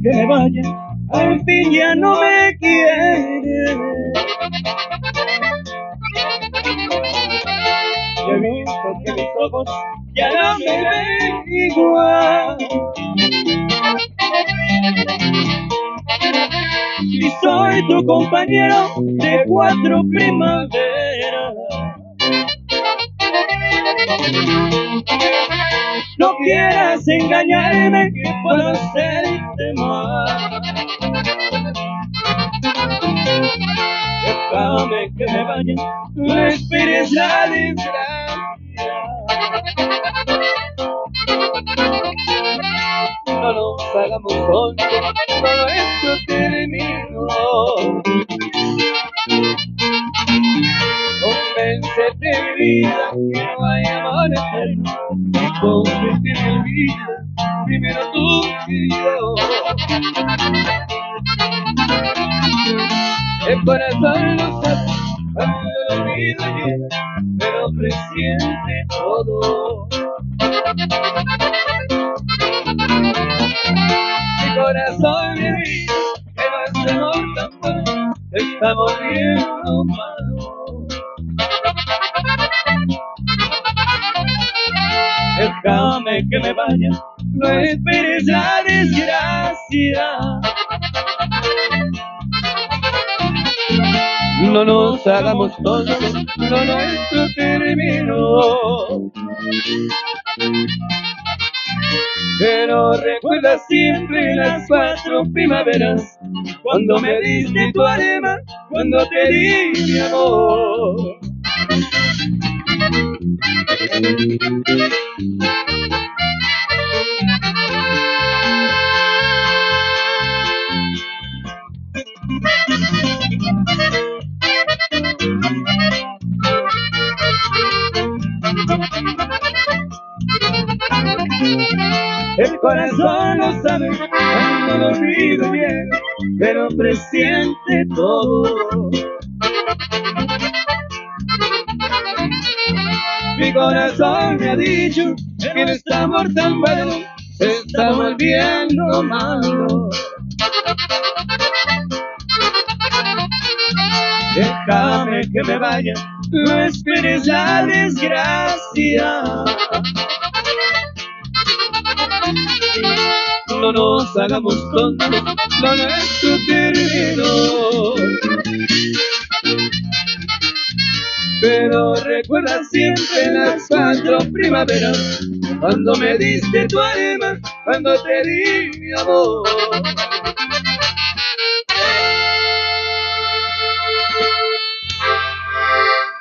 que me vaya, al fin ya no me quiere. Yo he visto que mis ojos ya no me ven igual. Y soy tu compañero de 4 primaveras. No quieras engañarme, que puedo hacerte mal. Déjame que me vaya, no esperes la desgracia. No nos hagamos tontos, todo esto terminó. Convéncete, vida, que no hay amor eterno. Convéncete, vida, primero tú y yo. El corazón lo sabe cuando lo olvido llega, pero presiente todo. Mi corazón me dice que nuestro amor tan bueno se está volviendo malo. Déjame que me vaya, no esperes la desgracia. No nos hagamos tontos, lo nuestro terminó. Pero recuerda siempre las 4 primaveras, cuando me diste tu alma, cuando te di mi amor. El corazón lo sabe cuando lo olvido llega, pero presiente todo. Mi corazón me ha dicho que nuestro amor tan bueno se está volviendo malo. Déjame que me vaya, no esperes la desgracia. No nos hagamos tontos, lo nuestro terminó. Pero recuerda siempre las 4 primaveras, cuando me diste tu alma, cuando te di mi amor.